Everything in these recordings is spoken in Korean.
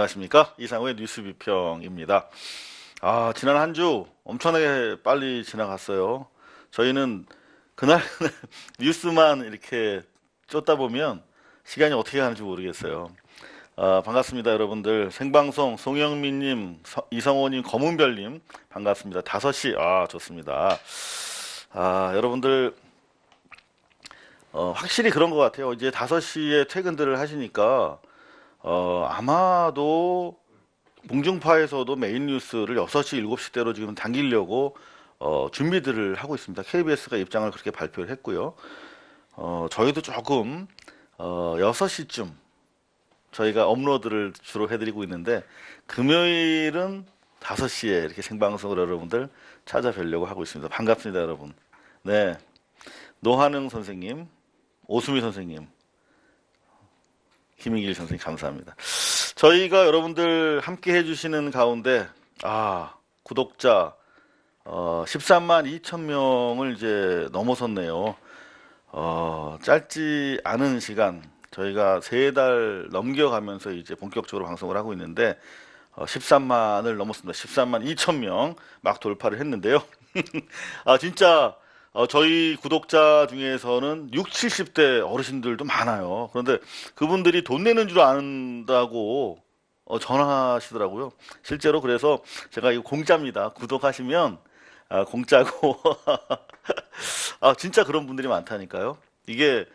안녕하십니까? 이상우의 뉴스 비평입니다. 지난 한 주 엄청나게 빨리 지나갔어요. 저희는 그날 뉴스만 이렇게 쫓다 보면 시간이 어떻게 가는지 모르겠어요. 반갑습니다, 여러분들. 생방송 송영민님, 이성호님, 검은별님 반갑습니다. 5시, 좋습니다. 여러분들 확실히 그런 것 같아요. 이제 5시에 퇴근들을 하시니까 아마도 공중파에서도 메인 뉴스를 6시, 7시대로 지금 당기려고 준비들을 하고 있습니다. KBS가 입장을 그렇게 발표를 했고요. 저희도 조금 6시쯤 저희가 업로드를 주로 해드리고 있는데 금요일은 5시에 이렇게 생방송으로 여러분들 찾아뵈려고 하고 있습니다. 반갑습니다, 여러분. 네, 노한흥 선생님, 오수미 선생님, 김인길 선생님 감사합니다. 저희가 여러분들 함께 해주시는 가운데 구독자 13만 2천 명을 이제 넘어섰네요. 짧지 않은 시간 저희가 3달 넘겨가면서 이제 본격적으로 방송을 하고 있는데 13만을 넘었습니다. 13만 2천 명 막 돌파를 했는데요. 진짜 저희 구독자 중에서는 6, 70대 어르신들도 많아요. 그런데 그분들이 돈 내는 줄 안다고 전화하시더라고요. 실제로 그래서 제가 이거 공짜입니다. 구독하시면 공짜고 진짜 그런 분들이 많다니까요. 이게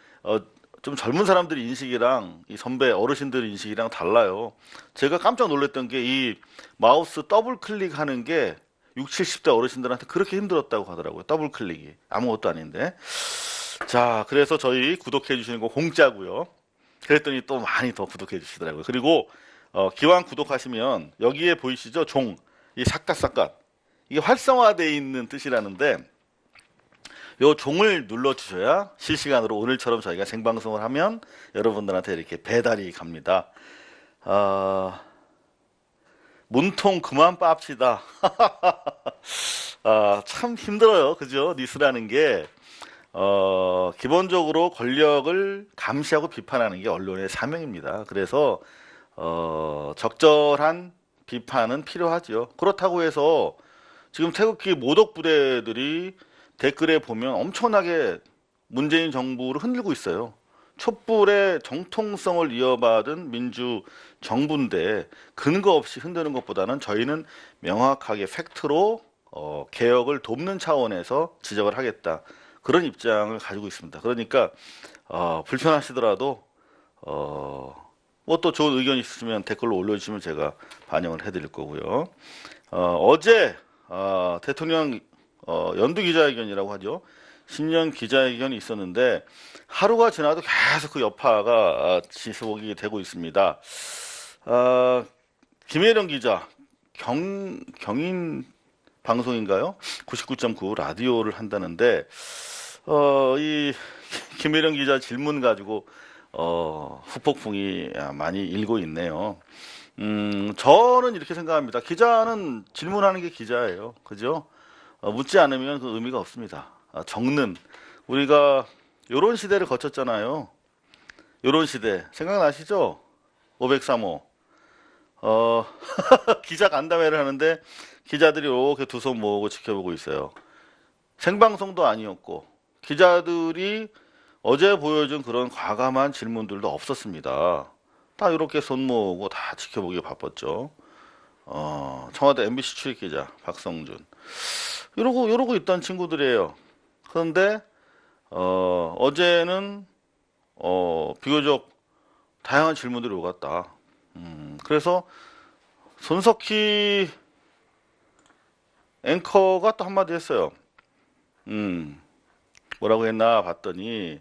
좀 젊은 사람들 인식이랑 이 선배 어르신들 인식이랑 달라요. 제가 깜짝 놀랐던 게 이 마우스 더블 클릭하는 게 6, 70대 어르신들한테 그렇게 힘들었다고 하더라고요. 더블 클릭이 아무것도 아닌데. 자, 그래서 저희 구독해 주시는 거 공짜고요. 그랬더니 또 많이 더 구독해 주시더라고요. 그리고 기왕 구독하시면 여기에 보이시죠? 종, 이 삿갓삿갓, 이게 활성화되어 있는 뜻이라는데 요 종을 눌러 주셔야 실시간으로 오늘처럼 저희가 생방송을 하면 여러분들한테 이렇게 배달이 갑니다. 문통 그만 빱시다. 참 힘들어요. 그죠? 뉴스라는 게 기본적으로 권력을 감시하고 비판하는 게 언론의 사명입니다. 그래서 적절한 비판은 필요하죠. 그렇다고 해서 지금 태극기 모독 부대들이 댓글에 보면 엄청나게 문재인 정부를 흔들고 있어요. 촛불의 정통성을 이어받은 민주 정부인데 근거 없이 흔드는 것보다는 저희는 명확하게 팩트로 개혁을 돕는 차원에서 지적을 하겠다. 그런 입장을 가지고 있습니다. 그러니까 불편하시더라도 뭐 또 좋은 의견 있으시면 댓글로 올려주시면 제가 반영을 해드릴 거고요. 어제 대통령 연두 기자회견이라고 하죠. 신년 기자회견이 있었는데 하루가 지나도 계속 그 여파가 지속이 되고 있습니다. 김혜령 기자 경인 방송인가요? 99.9 라디오를 한다는데 이 김혜령 기자 질문 가지고 후폭풍이 많이 일고 있네요. 저는 이렇게 생각합니다. 기자는 질문하는 게 기자예요. 그죠? 묻지 않으면 그 의미가 없습니다. 적는 우리가 요런 시대를 거쳤잖아요. 요런 시대 생각나시죠? 503호 기자 간담회를 하는데 기자들이 이렇게 두 손 모으고 지켜보고 있어요. 생방송도 아니었고 기자들이 어제 보여준 그런 과감한 질문들도 없었습니다. 다 이렇게 손 모으고 다 지켜보기 바빴죠. 청와대 MBC 출입 기자 박성준 이러고 있던 친구들이에요. 그런데 어제는 비교적 다양한 질문들이 오갔다. 그래서 손석희 앵커가 또 한마디 했어요. 뭐라고 했나 봤더니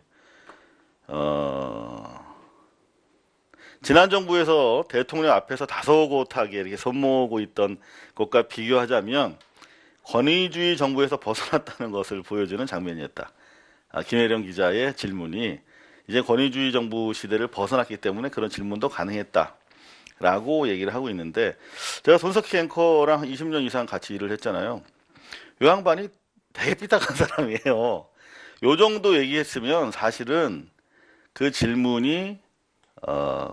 지난 정부에서 대통령 앞에서 다소곳하게 이렇게 손모으고 있던 것과 비교하자면 권위주의 정부에서 벗어났다는 것을 보여주는 장면이었다. 김혜령 기자의 질문이 이제 권위주의 정부 시대를 벗어났기 때문에 그런 질문도 가능했다. 라고 얘기를 하고 있는데 제가 손석희 앵커랑 20년 이상 같이 일을 했잖아요. 요 양반이 되게 삐딱한 사람이에요. 요 정도 얘기했으면 사실은 그 질문이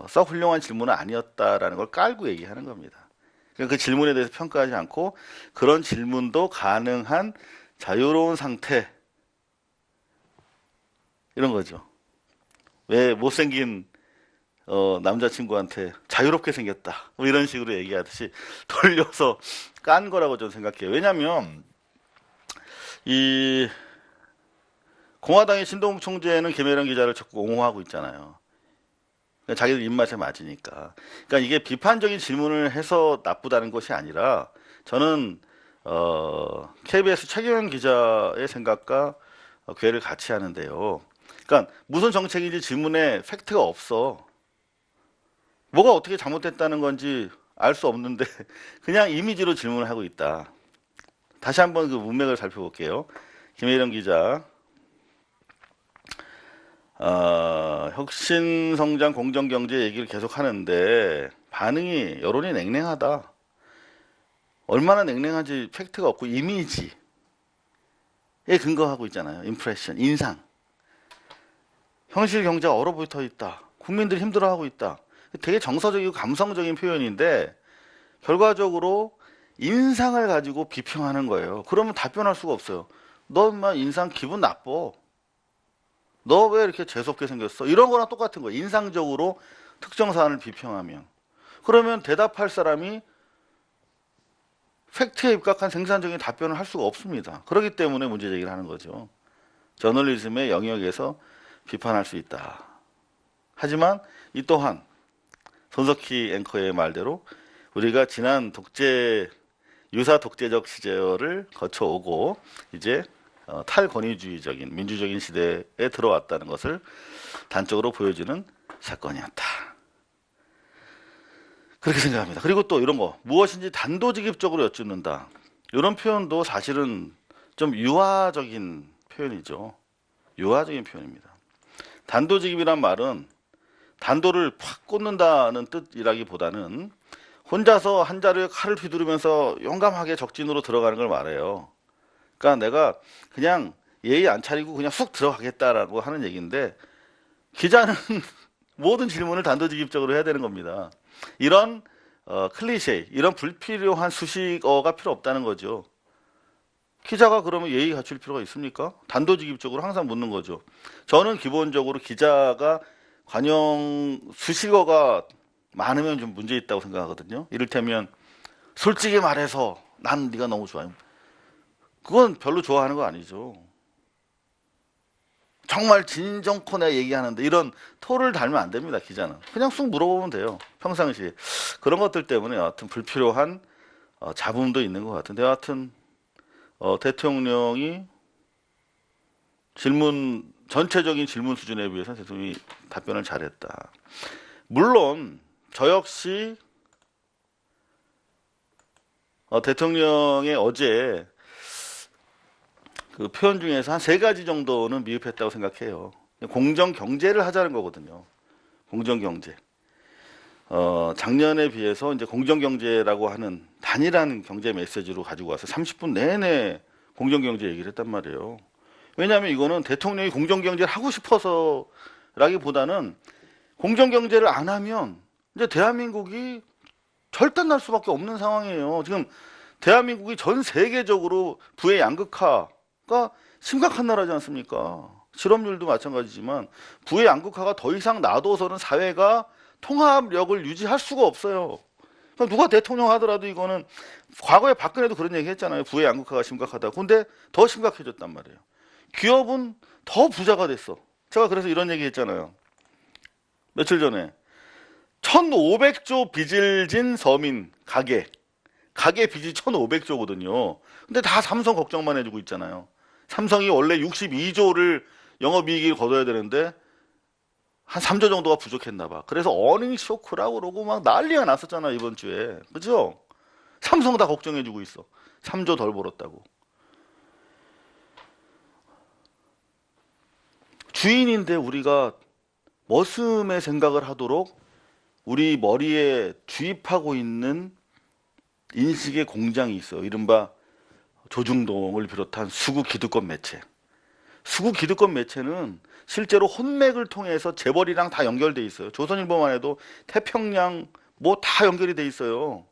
썩 훌륭한 질문은 아니었다라는 걸 깔고 얘기하는 겁니다. 그러니까 그 질문에 대해서 평가하지 않고 그런 질문도 가능한 자유로운 상태 이런 거죠. 왜 못생긴 남자친구한테 자유롭게 생겼다 뭐 이런 식으로 얘기하듯이 돌려서 깐 거라고 저는 생각해요. 왜냐하면 이 공화당의 신동욱 총재는 김혜령 기자를 자꾸 옹호하고 있잖아요. 그러니까 자기들 입맛에 맞으니까. 그러니까 이게 비판적인 질문을 해서 나쁘다는 것이 아니라 저는 KBS 최경영 기자의 생각과 궤를 같이 하는데요. 그러니까 무슨 정책인지 질문에 팩트가 없어. 뭐가 어떻게 잘못됐다는 건지 알 수 없는데 그냥 이미지로 질문을 하고 있다. 다시 한번 그 문맥을 살펴볼게요. 김혜령 기자. 혁신성장 공정경제 얘기를 계속 하는데 반응이 여론이 냉랭하다. 얼마나 냉랭한지 팩트가 없고 이미지에 근거하고 있잖아요. 임프레션, 인상. 현실 경제가 얼어붙어 있다. 국민들이 힘들어하고 있다. 되게 정서적이고 감성적인 표현인데 결과적으로 인상을 가지고 비평하는 거예요. 그러면 답변할 수가 없어요. 너 인마 인상 기분 나빠. 너 왜 이렇게 재수없게 생겼어? 이런 거랑 똑같은 거예요. 인상적으로 특정 사안을 비평하면. 그러면 대답할 사람이 팩트에 입각한 생산적인 답변을 할 수가 없습니다. 그렇기 때문에 문제 제기를 하는 거죠. 저널리즘의 영역에서 비판할 수 있다. 하지만 이 또한 손석희 앵커의 말대로 우리가 지난 유사 독재적 시절을 거쳐오고 이제 탈권위주의적인 민주적인 시대에 들어왔다는 것을 단적으로 보여주는 사건이었다. 그렇게 생각합니다. 그리고 또 이런 거 무엇인지 단도직입적으로 여쭙는다. 이런 표현도 사실은 좀 유화적인 표현이죠. 유화적인 표현입니다. 단도직입이란 말은 단도를 팍 꽂는다는 뜻이라기보다는 혼자서 한 자루에 칼을 휘두르면서 용감하게 적진으로 들어가는 걸 말해요. 그러니까 내가 그냥 예의 안 차리고 그냥 쑥 들어가겠다라고 하는 얘기인데 기자는 모든 질문을 단도직입적으로 해야 되는 겁니다. 이런 클리셰, 이런 불필요한 수식어가 필요 없다는 거죠. 기자가 그러면 예의 갖출 필요가 있습니까? 단도직입적으로 항상 묻는 거죠. 저는 기본적으로 기자가 관용 수식어가 많으면 좀 문제 있다고 생각하거든요. 이를테면 솔직히 말해서 난 네가 너무 좋아요. 그건 별로 좋아하는 거 아니죠. 정말 진정코 내가 얘기하는데 이런 토를 달면 안 됩니다. 기자는 그냥 쑥 물어보면 돼요. 평상시에 그런 것들 때문에 여하튼 불필요한 잡음도 있는 것 같은데 여하튼 대통령이 전체적인 질문 수준에 비해서 대통령이 답변을 잘했다. 물론 저 역시 대통령의 어제 그 표현 중에서 한 3가지 정도는 미흡했다고 생각해요. 공정 경제를 하자는 거거든요. 공정 경제. 작년에 비해서 이제 공정 경제라고 하는 단일한 경제 메시지로 가지고 와서 30분 내내 공정 경제 얘기를 했단 말이에요. 왜냐하면 이거는 대통령이 공정 경제를 하고 싶어서라기보다는 공정 경제를 안 하면 이제 대한민국이 절단날 수밖에 없는 상황이에요. 지금 대한민국이 전 세계적으로 부의 양극화가 심각한 나라지 않습니까? 실업률도 마찬가지지만 부의 양극화가 더 이상 놔둬서는 사회가 통합력을 유지할 수가 없어요. 누가 대통령 하더라도 이거는 과거에 박근혜도 그런 얘기 했잖아요. 부의 양극화가 심각하다고. 근데 더 심각해졌단 말이에요. 기업은 더 부자가 됐어. 제가 그래서 이런 얘기 했잖아요. 며칠 전에 1500조 빚을 진 서민 가게 빚이 1500조거든요. 근데 다 삼성 걱정만 해주고 있잖아요. 삼성이 원래 62조를 영업이익을 거둬야 되는데 한 3조 정도가 부족했나 봐. 그래서 어닝 쇼크라고 그러고 막 난리가 났었잖아 이번 주에. 그죠? 삼성 다 걱정해주고 있어. 3조 덜 벌었다고. 주인인데 우리가 머슴의 생각을 하도록 우리 머리에 주입하고 있는 인식의 공장이 있어요. 이른바 조중동을 비롯한 수구 기득권 매체. 수구 기득권 매체는 실제로 혼맥을 통해서 재벌이랑 다 연결돼 있어요. 조선일보만 해도 태평양 뭐 다 연결이 돼 있어요.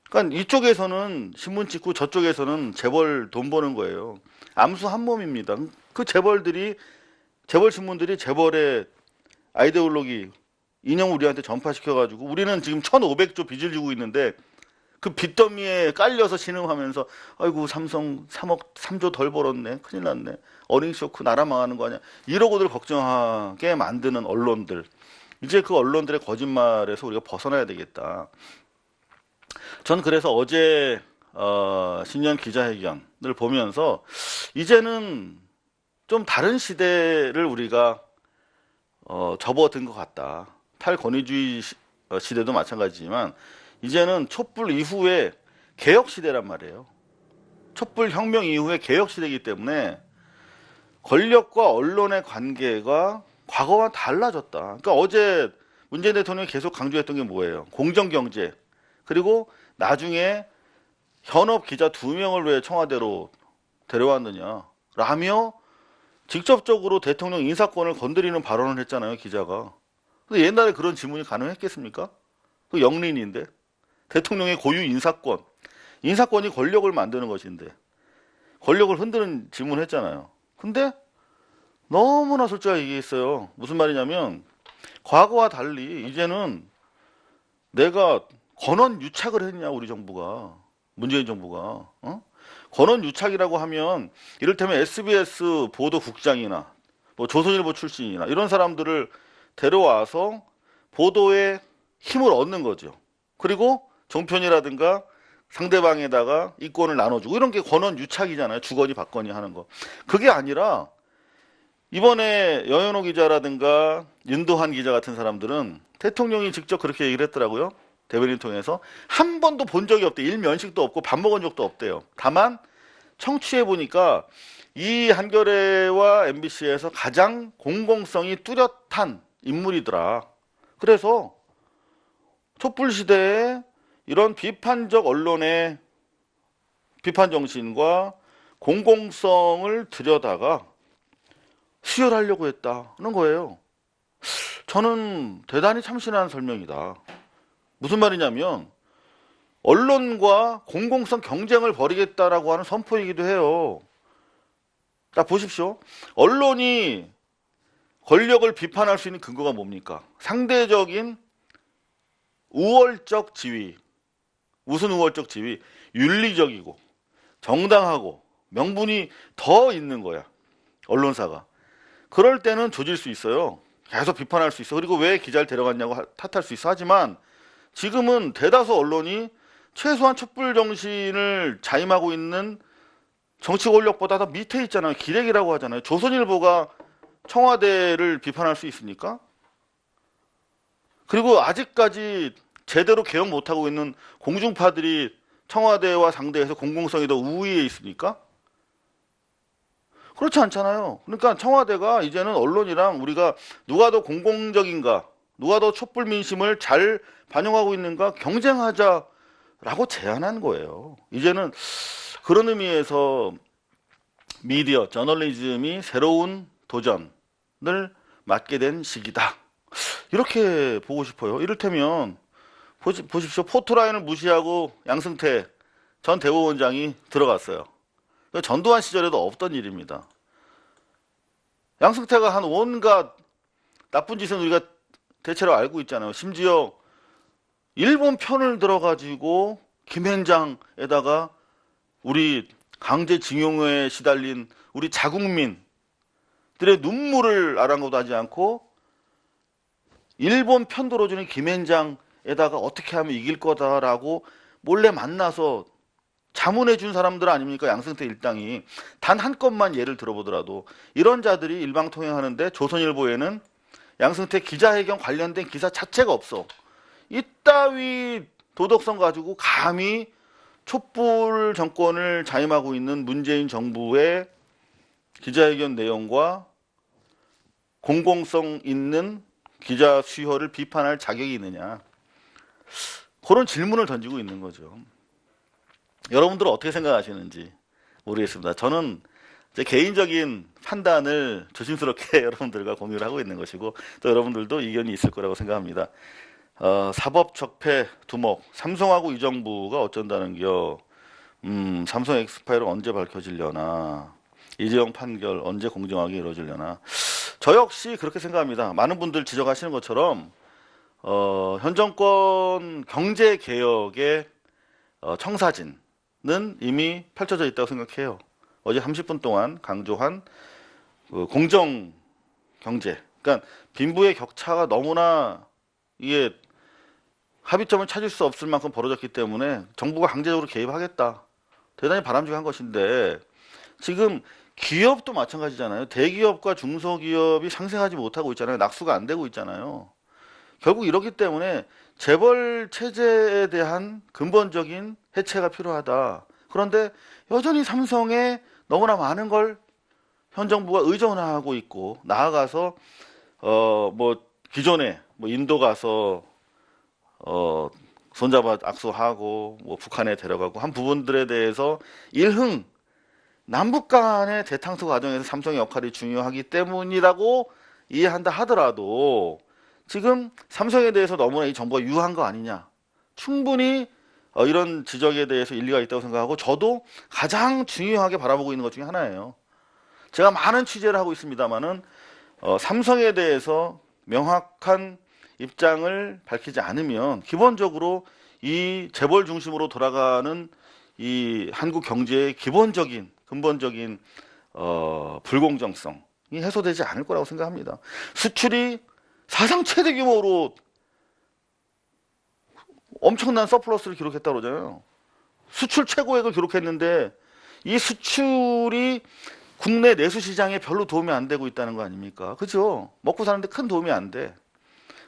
그러니까 이쪽에서는 신문 찍고 저쪽에서는 재벌 돈 버는 거예요. 암수 한 몸입니다. 그 재벌 신문들이 재벌의 아이디올로기 이념 우리한테 전파시켜가지고 우리는 지금 1,500조 빚을 지고 있는데 그 빚더미에 깔려서 신음하면서 아이고 삼성 3조 덜 벌었네, 큰일 났네, 어닝쇼크 나라 망하는 거 아니야, 이러고들 걱정하게 만드는 언론들, 이제 그 언론들의 거짓말에서 우리가 벗어나야 되겠다. 전 그래서 어제 신년 기자회견을 보면서 이제는 좀 다른 시대를 우리가 접어든 것 같다. 탈권위주의 시대도 마찬가지지만 이제는 촛불 이후에 개혁 시대란 말이에요. 촛불 혁명 이후에 개혁 시대이기 때문에 권력과 언론의 관계가 과거와 달라졌다. 그러니까 어제 문재인 대통령이 계속 강조했던 게 뭐예요? 공정경제. 그리고 나중에 현업 기자 2명을 왜 청와대로 데려왔느냐 라며 직접적으로 대통령 인사권을 건드리는 발언을 했잖아요, 기자가. 근데 옛날에 그런 질문이 가능했겠습니까? 그 영린인데. 대통령의 고유 인사권이 권력을 만드는 것인데 권력을 흔드는 질문을 했잖아요. 근데 너무나 솔직하게 얘기했어요. 무슨 말이냐면 과거와 달리 이제는 내가 권원 유착을 했냐, 우리 정부가, 문재인 정부가. 권원 유착이라고 하면 이를테면 SBS 보도국장이나 뭐 조선일보 출신이나 이런 사람들을 데려와서 보도에 힘을 얻는 거죠. 그리고 종편이라든가 상대방에다가 이권을 나눠주고 이런 게 권원 유착이잖아요. 주거니 받거니 하는 거. 그게 아니라 이번에 여현호 기자라든가 윤도한 기자 같은 사람들은 대통령이 직접 그렇게 얘기를 했더라고요. 대변인 통해서 한 번도 본 적이 없대. 일면식도 없고 밥 먹은 적도 없대요. 다만 청취해 보니까 이 한겨레와 MBC에서 가장 공공성이 뚜렷한 인물이더라. 그래서 촛불 시대에 이런 비판적 언론의 비판 정신과 공공성을 들여다가 수혈하려고 했다는 거예요. 저는 대단히 참신한 설명이다. 무슨 말이냐면 언론과 공공성 경쟁을 벌이겠다라고 하는 선포이기도 해요. 자, 보십시오. 언론이 권력을 비판할 수 있는 근거가 뭡니까? 상대적인 우월적 지위. 무슨 우월적 지위? 윤리적이고 정당하고 명분이 더 있는 거야, 언론사가. 그럴 때는 조질 수 있어요. 계속 비판할 수 있어. 그리고 왜 기자를 데려갔냐고 탓할 수 있어. 하지만 지금은 대다수 언론이 최소한 촛불 정신을 자임하고 있는 정치 권력보다 더 밑에 있잖아요. 기레기라고 하잖아요. 조선일보가 청와대를 비판할 수 있습니까? 그리고 아직까지 제대로 개혁 못하고 있는 공중파들이 청와대와 상대해서 공공성이 더 우위에 있습니까? 그렇지 않잖아요. 그러니까 청와대가 이제는 언론이랑 우리가 누가 더 공공적인가, 누가 더 촛불 민심을 잘 반영하고 있는가 경쟁하자라고 제안한 거예요. 이제는 그런 의미에서 미디어, 저널리즘이 새로운 도전을 맞게 된 시기다. 이렇게 보고 싶어요. 이를테면 보십시오. 포토라인을 무시하고 양승태 전 대법원장이 들어갔어요. 전두환 시절에도 없던 일입니다. 양승태가 한 온갖 나쁜 짓은 우리가 대체로 알고 있잖아요. 심지어 일본 편을 들어가지고 김현장에다가 우리 강제징용에 시달린 우리 자국민들의 눈물을 아랑곳하지 않고 일본 편 들어주는 김현장에다가 어떻게 하면 이길 거다라고 몰래 만나서 자문해 준 사람들 아닙니까? 양승태 일당이. 단 한 건만 예를 들어보더라도 이런 자들이 일방통행하는데 조선일보에는 양승태 기자회견 관련된 기사 자체가 없어. 이따위 도덕성 가지고 감히 촛불 정권을 자임하고 있는 문재인 정부의 기자회견 내용과 공공성 있는 기자 수혈을 비판할 자격이 있느냐, 그런 질문을 던지고 있는 거죠. 여러분들은 어떻게 생각하시는지 모르겠습니다. 저는 제 개인적인 판단을 조심스럽게 여러분들과 공유를 하고 있는 것이고 또 여러분들도 이견이 있을 거라고 생각합니다. 사법 적폐 두목 삼성하고 이 정부가 어쩐다는겨. 삼성 엑스파일 언제 밝혀지려나. 이재용 판결 언제 공정하게 이루어지려나. 저 역시 그렇게 생각합니다. 많은 분들 지적하시는 것처럼 현 정권 경제 개혁의 청사진은 이미 펼쳐져 있다고 생각해요. 어제 30분 동안 강조한 공정 경제. 그러니까 빈부의 격차가 너무나 이게 합의점을 찾을 수 없을 만큼 벌어졌기 때문에 정부가 강제적으로 개입하겠다. 대단히 바람직한 것인데 지금 기업도 마찬가지잖아요. 대기업과 중소기업이 상생하지 못하고 있잖아요. 낙수가 안 되고 있잖아요. 결국 이렇기 때문에 재벌 체제에 대한 근본적인 해체가 필요하다. 그런데 여전히 삼성에 너무나 많은 걸 현 정부가 의존하고 있고 나아가서 뭐 기존에 뭐 인도 가서 손잡아 악수하고 뭐 북한에 데려가고 한 부분들에 대해서 일흥 남북 간의 대탕소 과정에서 삼성의 역할이 중요하기 때문이라고 이해한다 하더라도 지금 삼성에 대해서 너무나 이 정부가 유한 거 아니냐. 충분히 이런 지적에 대해서 일리가 있다고 생각하고 저도 가장 중요하게 바라보고 있는 것 중에 하나예요. 제가 많은 취재를 하고 있습니다만은 삼성에 대해서 명확한 입장을 밝히지 않으면 기본적으로 이 재벌 중심으로 돌아가는 이 한국 경제의 기본적인 근본적인 불공정성이 해소되지 않을 거라고 생각합니다. 수출이 사상 최대 규모로 엄청난 서플러스를 기록했다고 그러잖아요. 수출 최고액을 기록했는데 이 수출이 국내 내수 시장에 별로 도움이 안 되고 있다는 거 아닙니까? 그죠? 먹고 사는데 큰 도움이 안 돼.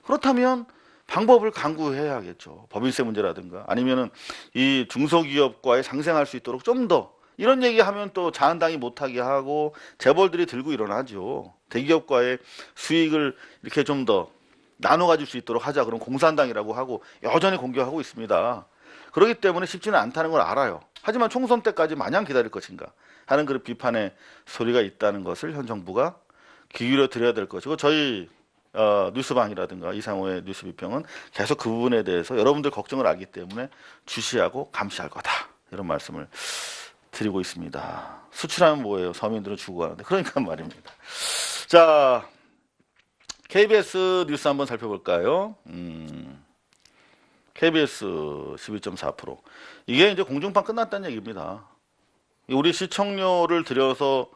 그렇다면 방법을 강구해야겠죠. 법인세 문제라든가 아니면은 이 중소기업과의 상생할 수 있도록 좀 더 이런 얘기하면 또 자한당이 못하게 하고 재벌들이 들고 일어나죠. 대기업과의 수익을 이렇게 좀 더 나눠 가질 수 있도록 하자. 그럼 공산당이라고 하고 여전히 공격하고 있습니다. 그렇기 때문에 쉽지는 않다는 걸 알아요. 하지만 총선 때까지 마냥 기다릴 것인가 하는 그런 비판의 소리가 있다는 것을 현 정부가 귀 기울여 드려야 될 것이고 저희 뉴스방이라든가 이상호의 뉴스비평은 계속 그 부분에 대해서 여러분들 걱정을 알기 때문에 주시하고 감시할 거다. 이런 말씀을 드리고 있습니다. 수출하면 뭐예요? 서민들은 죽어가는데. 그러니까 말입니다. 자, KBS 뉴스 한번 살펴볼까요? KBS 12.4%. 이게 이제 공중파 끝났다는 얘기입니다. 우리 시청료를 들여서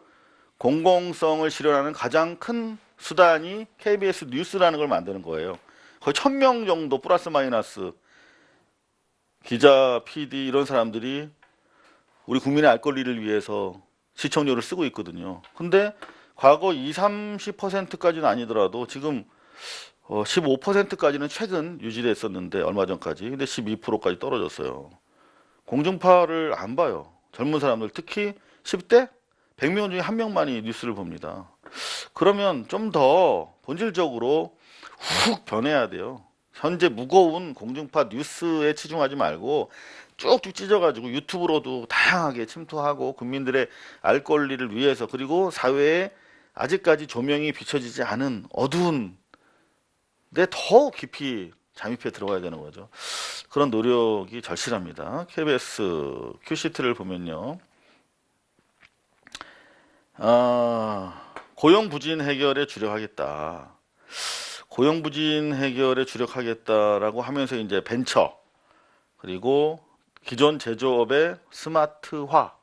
공공성을 실현하는 가장 큰 수단이 KBS 뉴스라는 걸 만드는 거예요. 거의 1000명 정도 플러스 마이너스 기자, PD 이런 사람들이 우리 국민의 알 권리를 위해서 시청료를 쓰고 있거든요. 근데 과거 20, 30%까지는 아니더라도 지금 15%까지는 최근 유지됐었는데 얼마 전까지. 근데 12%까지 떨어졌어요. 공중파를 안 봐요. 젊은 사람들 특히 10대 100명 중에 1명만이 뉴스를 봅니다. 그러면 좀 더 본질적으로 훅 변해야 돼요. 현재 무거운 공중파 뉴스에 치중하지 말고 쭉쭉 찢어가지고 유튜브로도 다양하게 침투하고 국민들의 알 권리를 위해서 그리고 사회에 아직까지 조명이 비춰지지 않은 어두운 데 더 깊이 잠입해 들어가야 되는 거죠. 그런 노력이 절실합니다. KBS 큐시트를 보면요. 고용부진 해결에 주력하겠다. 고용부진 해결에 주력하겠다라고 하면서 이제 벤처 그리고 기존 제조업의 스마트화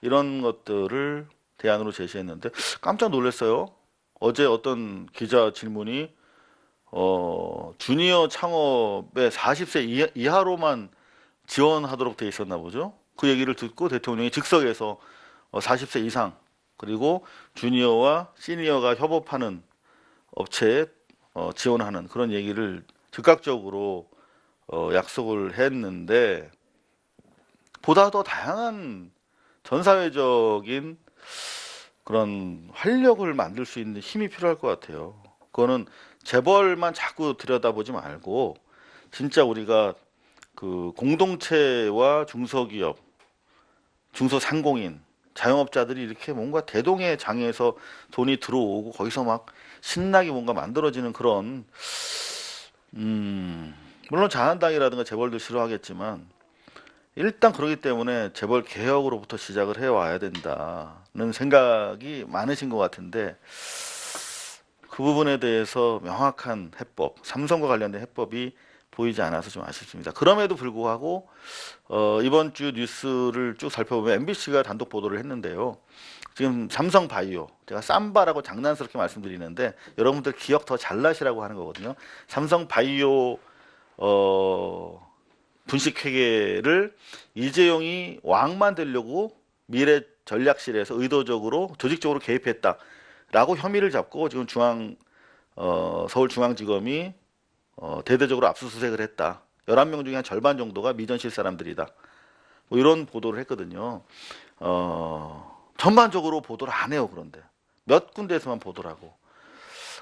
이런 것들을 대안으로 제시했는데 깜짝 놀랐어요. 어제 어떤 기자 질문이 주니어 창업에 40세 이하로만 지원하도록 돼 있었나 보죠. 그 얘기를 듣고 대통령이 즉석에서 40세 이상 그리고 주니어와 시니어가 협업하는 업체에 지원하는 그런 얘기를 즉각적으로 약속을 했는데 보다 더 다양한 전사회적인 그런 활력을 만들 수 있는 힘이 필요할 것 같아요. 그거는 재벌만 자꾸 들여다보지 말고 진짜 우리가 그 공동체와 중소기업, 중소상공인 자영업자들이 이렇게 뭔가 대동의 장에서 돈이 들어오고 거기서 막 신나게 뭔가 만들어지는 그런 물론 자한당이라든가 재벌들 싫어하겠지만 일단 그러기 때문에 재벌 개혁으로부터 시작을 해와야 된다는 생각이 많으신 것 같은데 그 부분에 대해서 명확한 해법, 삼성과 관련된 해법이 보이지 않아서 좀 아쉽습니다. 그럼에도 불구하고 이번 주 뉴스를 쭉 살펴보면 MBC가 단독 보도를 했는데요. 지금 삼성바이오, 제가 삼바라고 장난스럽게 말씀드리는데 여러분들 기억 더 잘나시라고 하는 거거든요. 삼성바이오 분식회계를 이재용이 왕만 되려고 미래 전략실에서 의도적으로 조직적으로 개입했다라고 혐의를 잡고 지금 서울중앙지검이 대대적으로 압수수색을 했다. 11명 중에 한 절반 정도가 미전실 사람들이다. 뭐 이런 보도를 했거든요. 전반적으로 보도를 안 해요. 그런데 몇 군데에서만 보도를 하고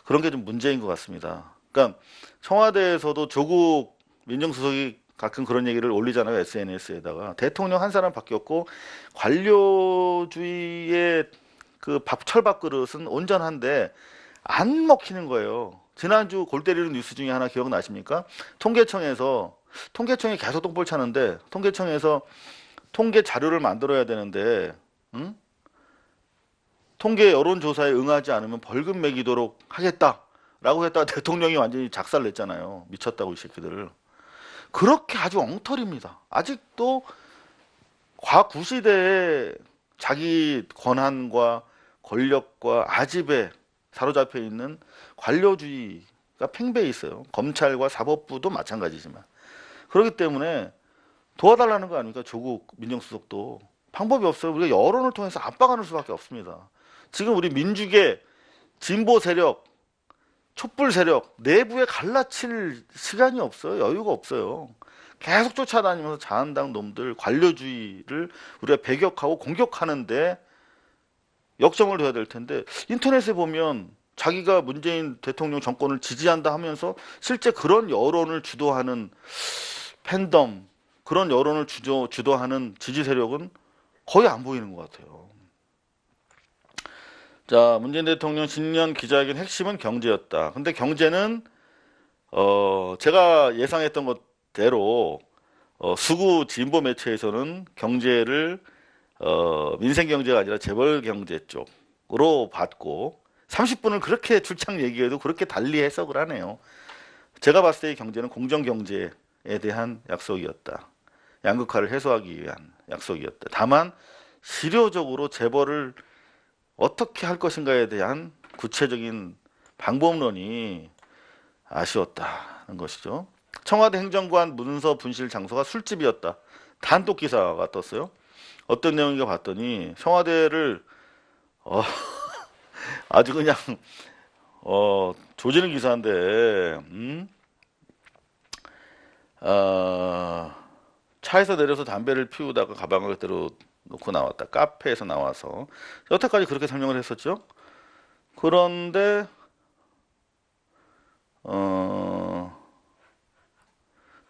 그런 게 좀 문제인 것 같습니다. 그러니까 청와대에서도 조국 민정수석이 가끔 그런 얘기를 올리잖아요. SNS에다가 대통령 한 사람 바뀌었고 관료주의의 그 철밥 그릇은 온전한데 안 먹히는 거예요. 지난주 골 때리는 뉴스 중에 하나 기억나십니까? 통계청이 계속 똥볼 차는데 통계청에서 통계 자료를 만들어야 되는데 통계 여론조사에 응하지 않으면 벌금 매기도록 하겠다라고 했다가 대통령이 완전히 작살냈잖아요. 미쳤다고 이 새끼들을. 그렇게 아주 엉터리입니다. 아직도 과구시대에 자기 권한과 권력과 아집에 사로잡혀 있는 관료주의가 팽배해 있어요. 검찰과 사법부도 마찬가지지만. 그렇기 때문에 도와달라는 거 아닙니까? 조국 민정수석도. 방법이 없어요. 우리가 여론을 통해서 압박하는 수밖에 없습니다. 지금 우리 민주계 진보 세력, 촛불 세력 내부에 갈라칠 시간이 없어요. 여유가 없어요. 계속 쫓아다니면서 자한당 놈들 관료주의를 우리가 배격하고 공격하는데 역점을 둬야 될 텐데 인터넷에 보면 자기가 문재인 대통령 정권을 지지한다 하면서 실제 그런 여론을 주도하는 팬덤, 그런 여론을 주도하는 지지 세력은 거의 안 보이는 것 같아요. 자, 문재인 대통령 신년 기자회견 핵심은 경제였다. 근데 경제는 제가 예상했던 것대로 수구 진보 매체에서는 경제를 민생 경제가 아니라 재벌 경제 쪽으로 봤고 30분을 그렇게 출창 얘기해도 그렇게 달리 해석을 하네요. 제가 봤을 때 이 경제는 공정 경제에 대한 약속이었다. 양극화를 해소하기 위한 약속이었다. 다만 실효적으로 재벌을 어떻게 할 것인가에 대한 구체적인 방법론이 아쉬웠다는 것이죠. 청와대 행정관 문서 분실 장소가 술집이었다. 단독 기사가 떴어요. 어떤 내용인가 봤더니 청와대를 아주 그냥 조지는 기사인데 차에서 내려서 담배를 피우다가 가방을 그대로 놓고 나왔다. 카페에서 나와서 여태까지 그렇게 설명을 했었죠. 그런데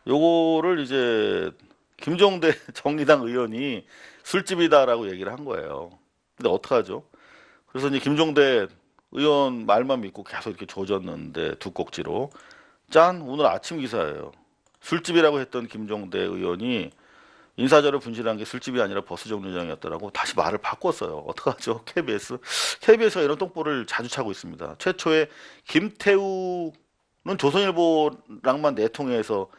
요거를 이제 김종대 정의당 의원이 술집이다라고 얘기를 한 거예요. 근데 어떡하죠? 그래서 이제 김종대 의원 말만 믿고 계속 이렇게 조졌는데 두 꼭지로 짠 오늘 아침 기사예요. 술집이라고 했던 김종대 의원이 인사자료 분실한 게 술집이 아니라 버스 정류장이었더라고 다시 말을 바꿨어요. 어떡하죠? KBS가 이런 똥볼을 자주 차고 있습니다. 최초에 김태우는 조선일보랑만 내통해서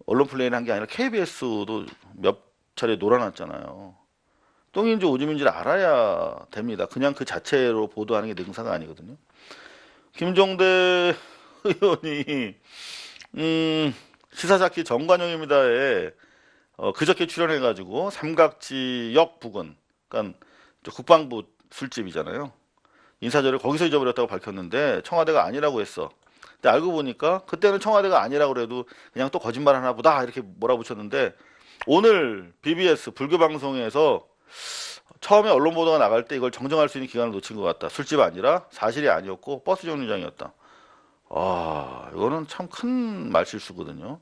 언론 플레이를 한 게 아니라 KBS도 몇 차례 놀아놨잖아요. 똥인지 오줌인지를 알아야 됩니다. 그냥 그 자체로 보도하는 게 능사가 아니거든요. 김종대 의원이 시사잡기 정관용입니다에 그저께 출연해가지고 삼각지역 부근, 그러니까 국방부 술집이잖아요. 인사자를 거기서 잊어버렸다고 밝혔는데 청와대가 아니라고 했어. 근데 알고 보니까 그때는 청와대가 아니라고 그래도 그냥 또 거짓말 하나 보다 이렇게 몰아붙였는데 오늘 BBS 불교 방송에서 처음에 언론 보도가 나갈 때 이걸 정정할 수 있는 기간을 놓친 것 같다. 술집 아니라 사실이 아니었고 버스 정류장이었다. 이거는 참 큰 말실수거든요.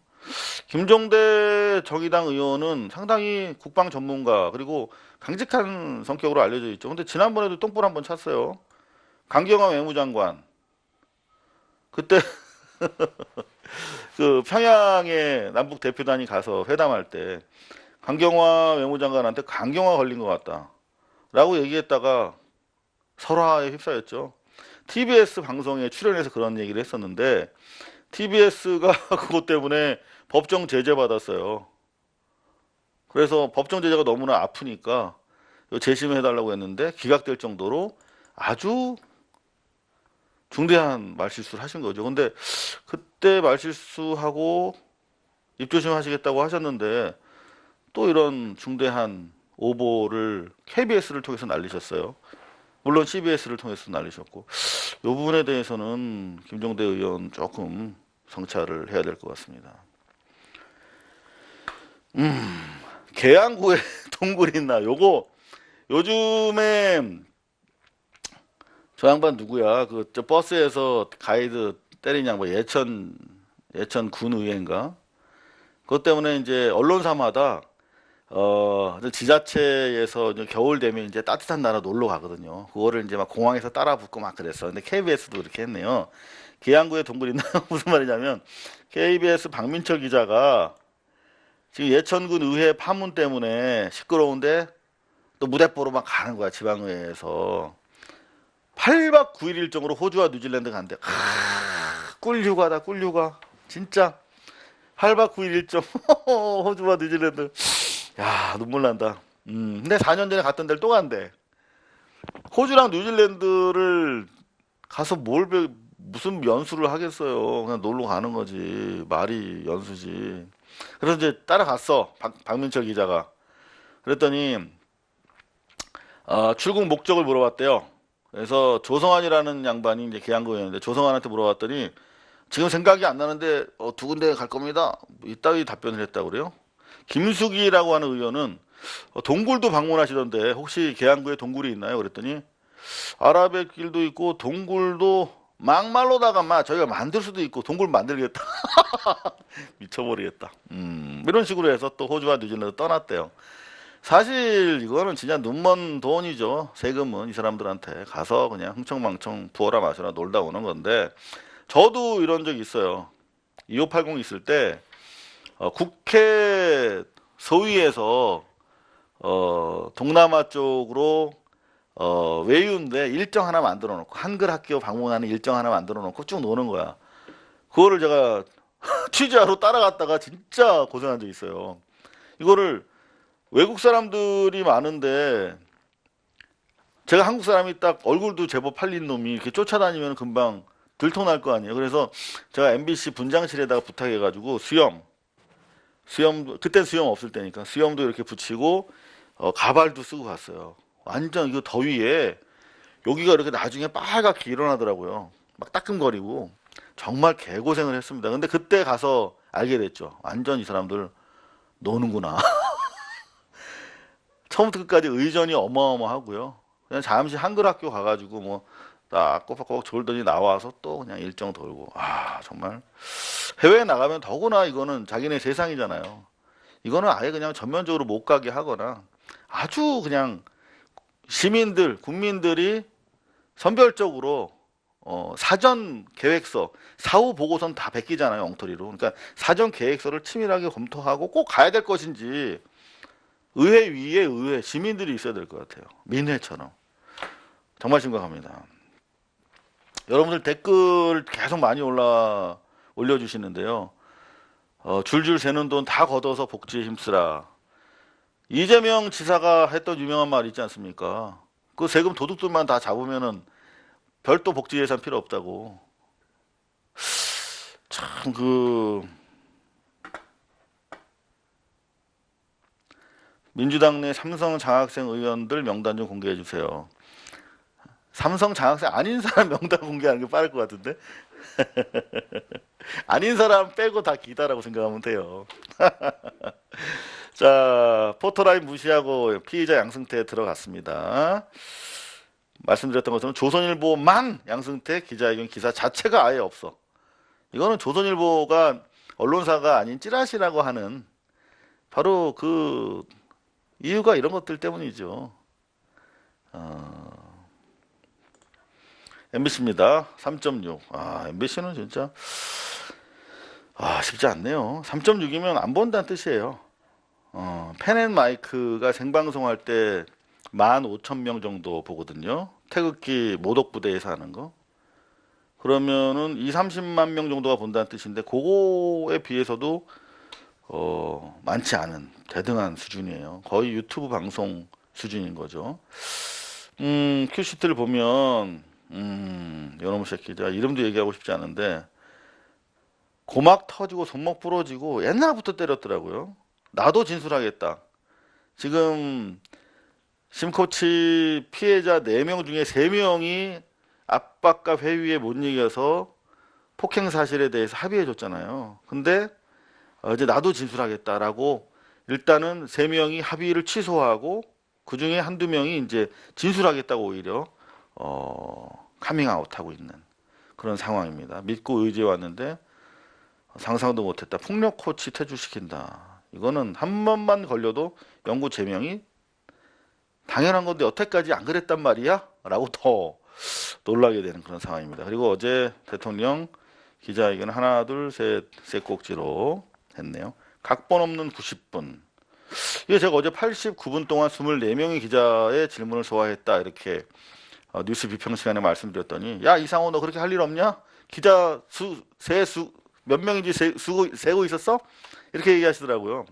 김종대 정의당 의원은 상당히 국방 전문가 그리고 강직한 성격으로 알려져 있죠. 근데 지난번에도 똥볼 한번 찼어요. 강경화 외무장관 그때 그 평양에 남북 대표단이 가서 회담할 때 강경화 외무장관한테 강경화 걸린 것 같다라고 얘기했다가 설화에 휩싸였죠. TBS 방송에 출연해서 그런 얘기를 했었는데 TBS가 그것 때문에 법정 제재 받았어요. 그래서 법정 제재가 너무나 아프니까 재심해달라고 했는데 기각될 정도로 아주 중대한 말실수를 하신 거죠. 근데 그때 말실수하고 입조심 하시겠다고 하셨는데 또 이런 중대한 오보를 KBS를 통해서 날리셨어요. 물론 CBS를 통해서 날리셨고 이 부분에 대해서는 김종대 의원 조금 성찰을 해야 될 것 같습니다. 계양구에 동굴이 있나? 요거 요즘에 저 양반 누구야? 그 저 버스에서 가이드 때리냐 뭐 예천 군의회인가? 그것 때문에 이제 언론사마다 지자체에서 이제 겨울 되면 이제 따뜻한 나라 놀러 가거든요. 그거를 이제 막 공항에서 따라 붙고 막 그랬어. 근데 KBS도 그렇게 했네요. 계양구에 동굴이 있나? 무슨 말이냐면 KBS 박민철 기자가 지금 예천군 의회 파문 때문에 시끄러운데 또 무대 보러 막 가는 거야. 지방의회에서 8박 9일 일정으로 호주와 뉴질랜드 간대. 꿀휴가다 꿀휴가 진짜 8박 9일 일정 호주와 뉴질랜드. 야 눈물 난다. 근데 4년 전에 갔던 데를 또 간대. 호주랑 뉴질랜드를 가서 무슨 연수를 하겠어요. 그냥 놀러 가는 거지. 말이 연수지. 그래서 이제 따라갔어. 박민철 기자가. 그랬더니 출국 목적을 물어봤대요. 그래서 조성환이라는 양반이 이제 계양구였는데 조성환한테 물어봤더니 지금 생각이 안 나는데 두 군데 갈 겁니다. 이따위 답변을 했다고 그래요. 김숙이라고 하는 의원은 동굴도 방문하시던데 혹시 계양구에 동굴이 있나요? 그랬더니 아라뱃길도 있고 동굴도 막말로다가 막 저희가 만들 수도 있고 동굴 만들겠다. 미쳐버리겠다. 이런 식으로 해서 또 호주와 뉴질랜드 떠났대요. 사실 이거는 진짜 눈먼 돈이죠. 세금은 이 사람들한테 가서 그냥 흥청망청 부어라 마셔라 놀다 오는 건데 저도 이런 적 있어요. 2580 있을 때 국회 소위에서 동남아 쪽으로 외유인데 일정 하나 만들어 놓고 한글 학교 방문하는 일정 하나 만들어 놓고 쭉 노는 거야. 그거를 제가 취재하러 따라갔다가 진짜 고생한 적 있어요. 이거를 외국 사람들이 많은데 제가 한국 사람이 딱 얼굴도 제법 팔린 놈이 이렇게 쫓아다니면 금방 들통날 거 아니에요. 그래서 제가 MBC 분장실에다가 부탁해가지고 수염 그땐 수염 없을 때니까 수염도 이렇게 붙이고 가발도 쓰고 갔어요. 완전 이거 더위에 여기가 이렇게 나중에 빨갛게 일어나더라고요. 막 따끔거리고 정말 개고생을 했습니다. 근데 그때 가서 알게 됐죠. 완전 이 사람들 노는구나. 처음부터 끝까지 의전이 어마어마하고요. 그냥 잠시 한글 학교 가가지고 뭐 딱 꼬박꼬박 졸더니 나와서 또 그냥 일정 돌고. 정말 해외에 나가면 더구나 이거는 자기네 세상이잖아요. 이거는 아예 그냥 전면적으로 못 가게 하거나 아주 그냥 국민들이 선별적으로 사전 계획서, 사후 보고서는 다 베끼잖아요, 엉터리로. 그러니까 사전 계획서를 치밀하게 검토하고 꼭 가야 될 것인지 의회 위에 의회 시민들이 있어야 될 것 같아요. 민회처럼. 정말 심각합니다. 여러분들 댓글 계속 많이 올려주시는데요. 줄줄 새는 돈 다 걷어서 복지에 힘쓰라. 이재명 지사가 했던 유명한 말 있지 않습니까? 그 세금 도둑들만 다 잡으면은 별도 복지 예산 필요 없다고. 참 민주당 내 삼성 장학생 의원들 명단 좀 공개해 주세요. 삼성 장학생 아닌 사람 명단 공개하는 게 빠를 것 같은데? 아닌 사람 빼고 다 기다라고 생각하면 돼요. 자, 포토라인 무시하고 피의자 양승태 들어갔습니다. 말씀드렸던 것처럼 조선일보만 양승태 기자회견 기사 자체가 아예 없어. 이거는 조선일보가 언론사가 아닌 찌라시라고 하는 바로 그 이유가 이런 것들 때문이죠. MBC입니다. 3.6. MBC는 진짜 쉽지 않네요. 3.6이면 안 본다는 뜻이에요. 펜앤마이크가 생방송할 때 15,000명 정도 보거든요. 태극기 모독부대에서 하는 거. 그러면은 2, 30만 명 정도가 본다는 뜻인데 그거에 비해서도 많지 않은 대등한 수준이에요. 거의 유튜브 방송 수준인 거죠. 큐시트를 보면 요놈 새끼들 이름도 얘기하고 싶지 않은데 고막 터지고 손목 부러지고 옛날부터 때렸더라고요. 나도 진술하겠다. 지금 심코치 피해자 4명 중에 3명이 압박과 회유에 못 이겨서 폭행 사실에 대해서 합의해 줬잖아요. 근데 이제 나도 진술하겠다라고 일단은 3명이 합의를 취소하고 그 중에 한두 명이 이제 진술하겠다고 오히려 카밍아웃하고 있는 그런 상황입니다. 믿고 의지해 왔는데 상상도 못했다. 폭력 코치 퇴출시킨다. 이거는 한 번만 걸려도 영구 제명이 당연한 건데 여태까지 안 그랬단 말이야? 라고 더 놀라게 되는 그런 상황입니다. 그리고 어제 대통령 기자회견 하나 둘셋 꼭지로 했네요. 각본 없는 90분. 이게 제가 어제 89분 동안 24명의 기자의 질문을 소화했다 이렇게 뉴스 비평 시간에 말씀드렸더니 야 이상호 너 그렇게 할 일 없냐? 기자 몇 명인지 세고 있었어? 이렇게 얘기하시더라고요.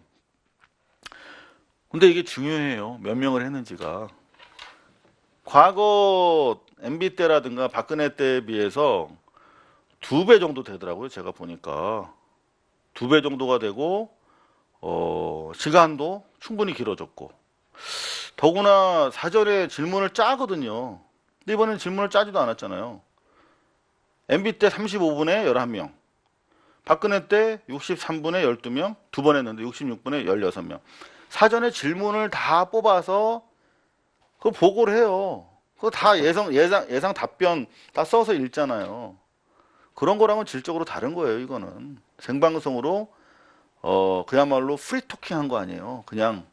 근데 이게 중요해요. 몇 명을 했는지가. 과거 MB 때라든가 박근혜 때에 비해서 2배 정도 되더라고요. 제가 보니까 2배 정도가 되고 시간도 충분히 길어졌고 더구나 사전에 질문을 짜거든요. 근데 이번엔 질문을 짜지도 않았잖아요. MB 때 35분에 11명, 박근혜 때 63분에 12명, 2번 했는데 66분에 16명. 사전에 질문을 다 뽑아서 그거 보고를 해요. 그거 다 예상 답변 다 써서 읽잖아요. 그런 거랑은 질적으로 다른 거예요, 이거는. 생방송으로 그야말로 프리토킹 한 거 아니에요. 그냥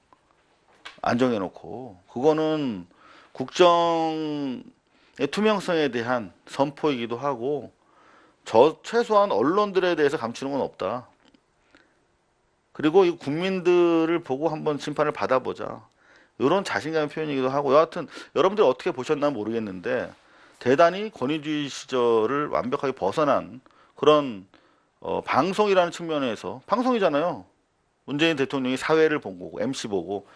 안정해놓고. 그거는 국정의 투명성에 대한 선포이기도 하고 최소한 언론들에 대해서 감추는 건 없다. 그리고 이 국민들을 보고 한번 심판을 받아보자. 이런 자신감의 표현이기도 하고 여하튼 여러분들이 어떻게 보셨나 모르겠는데 대단히 권위주의 시절을 완벽하게 벗어난 그런 방송이라는 측면에서 방송이잖아요. 문재인 대통령이 사회를 본 거고 MC 보고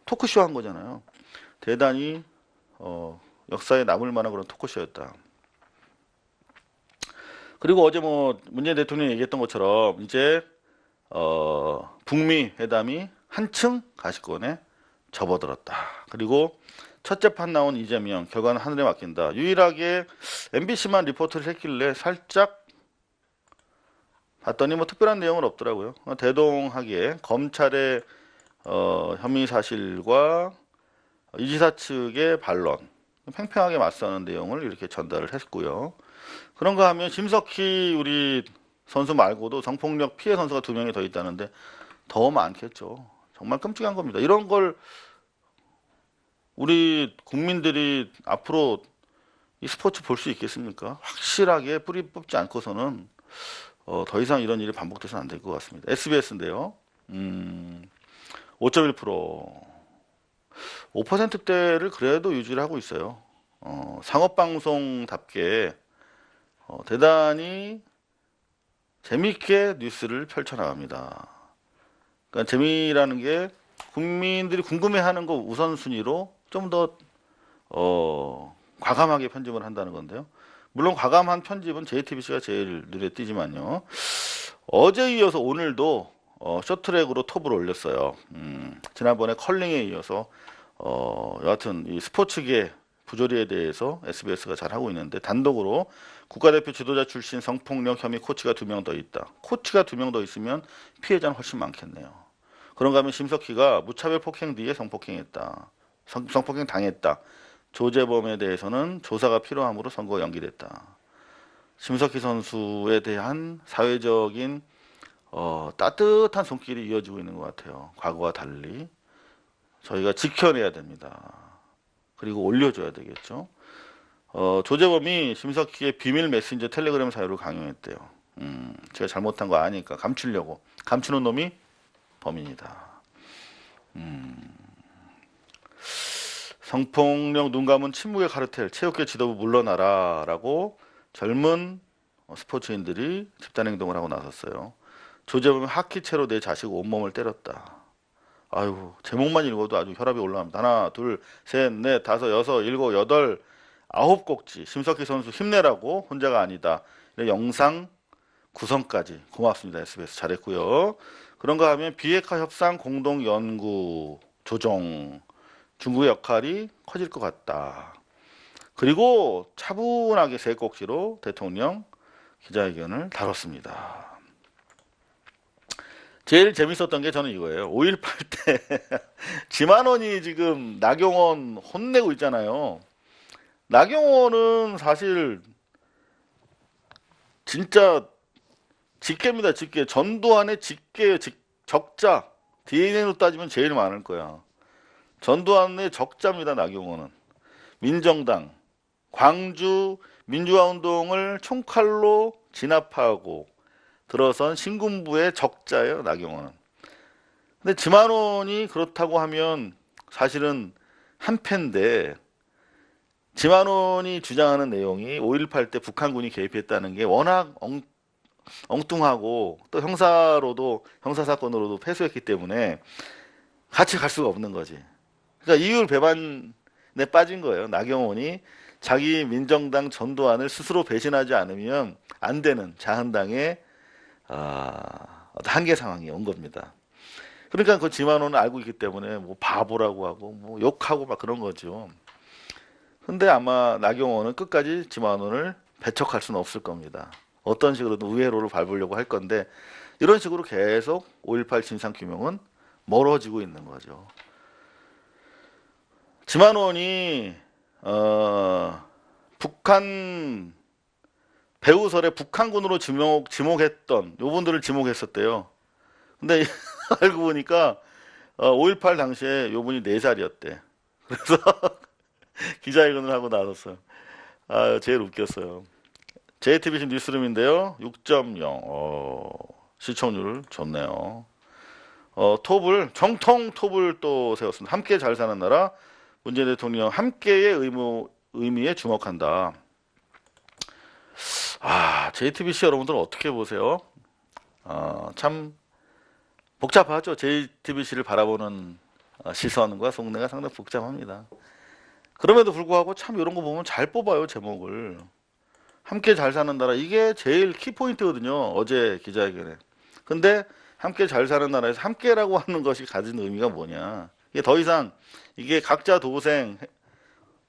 토크쇼 한 거잖아요. 대단히 역사에 남을 만한 그런 토크쇼였다. 그리고 어제 문재인 대통령이 얘기했던 것처럼 이제 북미 회담이 한층 가시권에 접어들었다. 그리고 첫 재판 나온 이재명 결과는 하늘에 맡긴다. 유일하게 MBC만 리포트를 했길래 살짝 봤더니 특별한 내용은 없더라고요. 대동하게 검찰의 혐의 사실과 이 지사 측의 반론 팽팽하게 맞서는 내용을 이렇게 전달을 했고요. 그런가 하면 심석희 우리 선수 말고도 성폭력 피해 선수가 2명이 더 있다는데 더 많겠죠. 정말 끔찍한 겁니다. 이런 걸 우리 국민들이 앞으로 이 스포츠 볼 수 있겠습니까? 확실하게 뿌리 뽑지 않고서는 더 이상 이런 일이 반복돼서는 안 될 것 같습니다. SBS인데요. 5.1% 5%대를 그래도 유지를 하고 있어요. 상업방송답게 대단히 재미있게 뉴스를 펼쳐나갑니다. 그러니까 재미라는 게 국민들이 궁금해하는 거 우선순위로 좀 더 과감하게 편집을 한다는 건데요. 물론 과감한 편집은 JTBC가 제일 눈에 띄지만요. 어제 이어서 오늘도 쇼트트랙으로 톱을 올렸어요. 지난번에 컬링에 이어서 여하튼 이 스포츠계 부조리에 대해서 SBS가 잘 하고 있는데 단독으로 국가대표 지도자 출신 성폭력 혐의 코치가 2명 더 있다. 코치가 2명 더 있으면 피해자는 훨씬 많겠네요. 그런가 하면 심석희가 무차별 폭행 뒤에 성폭행했다. 성폭행 당했다. 조재범에 대해서는 조사가 필요하므로 선고가 연기됐다. 심석희 선수에 대한 사회적인 따뜻한 손길이 이어지고 있는 것 같아요. 과거와 달리 저희가 지켜내야 됩니다. 그리고 올려줘야 되겠죠. 조재범이 심석희의 비밀 메신저 텔레그램 사유를 강요했대요. 제가 잘못한 거 아니까 감추려고. 감추는 놈이 범인이다. 성폭력 눈 감은 침묵의 카르텔, 체육계 지도부 물러나라 라고 젊은 스포츠인들이 집단행동을 하고 나섰어요. 조재범이 하키채로 내 자식 온몸을 때렸다. 아유, 제목만 읽어도 아주 혈압이 올라갑니다. 하나, 둘, 셋, 넷, 다섯, 여섯, 일곱, 여덟, 아홉 꼭지. 심석희 선수 힘내라고, 혼자가 아니다. 영상 구성까지. 고맙습니다. SBS 잘했고요. 그런가 하면 비핵화 협상 공동 연구 조정. 중국의 역할이 커질 것 같다. 그리고 차분하게 세 꼭지로 대통령 기자회견을 다뤘습니다. 제일 재밌었던 게 저는 이거예요. 5.18 때 지만원이 지금 나경원 혼내고 있잖아요. 나경원은 사실 진짜 직계입니다. 직계. 전두환의 직계 적자. DNA로 따지면 제일 많을 거야. 전두환의 적자입니다. 나경원은. 민정당, 광주 민주화운동을 총칼로 진압하고 들어선 신군부의 적자예요. 나경원은. 근데 지만원이 그렇다고 하면 사실은 한패인데, 지만원이 주장하는 내용이 5.18 때 북한군이 개입했다는 게 워낙 엉뚱하고 또 형사사건으로도 패소했기 때문에 같이 갈 수가 없는 거지. 그러니까 이율 배반에 빠진 거예요. 나경원이 자기 민정당 전두환을 스스로 배신하지 않으면 안 되는 자한당의 한계 상황이 온 겁니다. 그러니까 그 지만원은 알고 있기 때문에 뭐 바보라고 하고 뭐 욕하고 막 그런 거죠. 근데 아마 나경원은 끝까지 지만원을 배척할 수는 없을 겁니다. 어떤 식으로든 우회로를 밟으려고 할 건데, 이런 식으로 계속 5.18 진상규명은 멀어지고 있는 거죠. 지만원이 북한 배우설에 북한군으로 지목했던 요분들을 지목했었대요. 근데 알고 보니까 5.18 당시에 요분이 4살이었대. 그래서 기자회견을 하고 나섰어요. 제일 웃겼어요. JTBC 뉴스룸인데요. 6.0. 시청률 좋네요. 정통 톱을 또 세웠습니다. 함께 잘 사는 나라. 문재인 대통령 함께의 의미에 주목한다. JTBC 여러분들 어떻게 보세요? 참 복잡하죠. JTBC를 바라보는 시선과 속내가 상당히 복잡합니다. 그럼에도 불구하고 참 이런 거 보면 잘 뽑아요, 제목을. 함께 잘 사는 나라, 이게 제일 키포인트거든요, 어제 기자회견에. 근데 함께 잘 사는 나라에서 함께라고 하는 것이 가진 의미가 뭐냐. 이게 더 이상, 이게 각자 도생,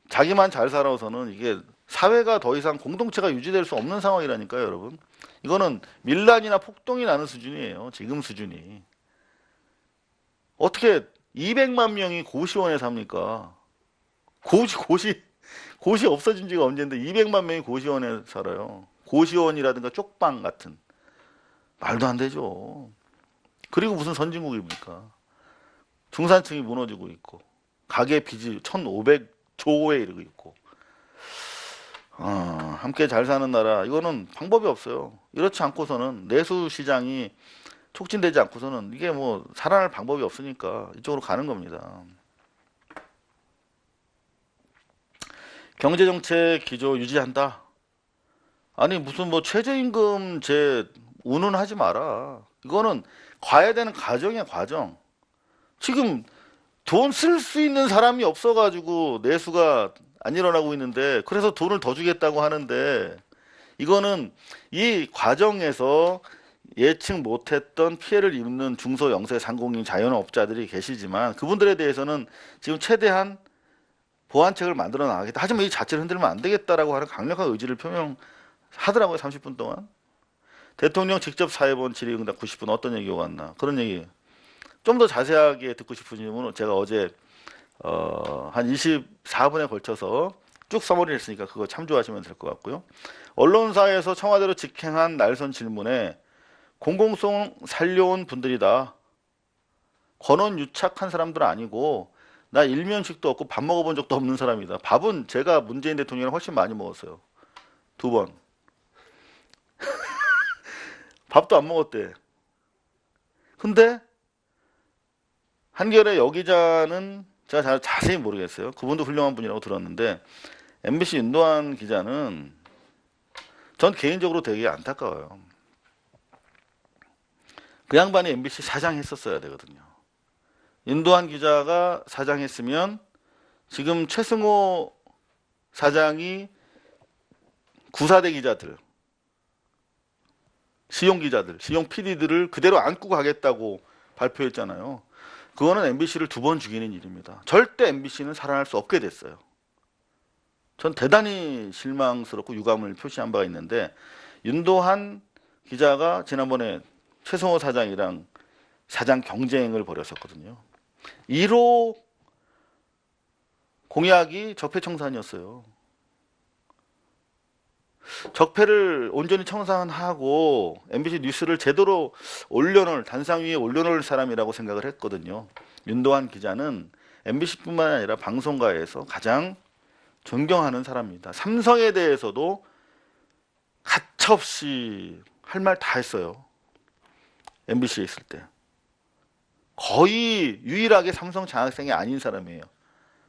자기만 잘 살아서는 이게 사회가 더 이상 공동체가 유지될 수 없는 상황이라니까요, 여러분. 이거는 밀란이나 폭동이 나는 수준이에요, 지금 수준이. 어떻게 200만 명이 고시원에 삽니까? 고시 없어진 지가 언젠데 200만 명이 고시원에 살아요. 고시원이라든가 쪽방 같은. 말도 안 되죠. 그리고 무슨 선진국입니까? 중산층이 무너지고 있고, 가계 빚이 1,500조에 이르고 있고. 함께 잘 사는 나라, 이거는 방법이 없어요. 이렇지 않고서는, 내수 시장이 촉진되지 않고서는 이게 뭐 살아날 방법이 없으니까 이쪽으로 가는 겁니다. 경제정책 기조 유지한다. 아니 무슨 뭐 최저임금제 운운하지 마라. 이거는 가야 되는 과정이야, 과정. 지금 돈 쓸 수 있는 사람이 없어가지고 내수가 안 일어나고 있는데, 그래서 돈을 더 주겠다고 하는데, 이거는 이 과정에서 예측 못했던 피해를 입는 중소 영세 상공인 자영업자들이 계시지만, 그분들에 대해서는 지금 최대한 보완책을 만들어 나가겠다. 하지만 이 자체를 흔들면 안 되겠다라고 하는 강력한 의지를 표명하더라고요. 30분 동안. 대통령 직접 사회본 질의응답 90분 어떤 얘기 오갔나, 그런 얘기 좀 더 자세하게 듣고 싶으시면 제가 어제 한 24분에 걸쳐서 쭉 서머리를 했으니까 그거 참조하시면 될 것 같고요. 언론사에서 청와대로 직행한 날선 질문에 공공성 살려온 분들이다. 권원 유착한 사람들은 아니고 나 일면식도 없고 밥 먹어본 적도 없는 사람이다. 밥은 제가 문재인 대통령이랑 훨씬 많이 먹었어요. 2번. 밥도 안 먹었대. 근데 한겨레 여 기자는 제가 잘 자세히 모르겠어요. 그분도 훌륭한 분이라고 들었는데 MBC 윤도한 기자는 전 개인적으로 되게 안타까워요. 그 양반이 MBC 사장 했었어야 되거든요. 윤도한 기자가 사장 했으면 지금 최승호 사장이 구사대 기자들, 시용 기자들, 시용 PD들을 그대로 안고 가겠다고 발표했잖아요. 그거는 MBC를 2번 죽이는 일입니다. 절대 MBC는 살아날 수 없게 됐어요. 전 대단히 실망스럽고 유감을 표시한 바가 있는데 윤도한 기자가 지난번에 최승호 사장이랑 사장 경쟁을 벌였었거든요. 1호 공약이 적폐청산이었어요. 적폐를 온전히 청산하고 MBC 뉴스를 제대로 올려놓을, 단상 위에 올려놓을 사람이라고 생각을 했거든요. 윤도한 기자는 MBC뿐만 아니라 방송가에서 가장 존경하는 사람입니다. 삼성에 대해서도 가차없이 할 말 다 했어요. MBC에 있을 때. 거의 유일하게 삼성 장학생이 아닌 사람이에요.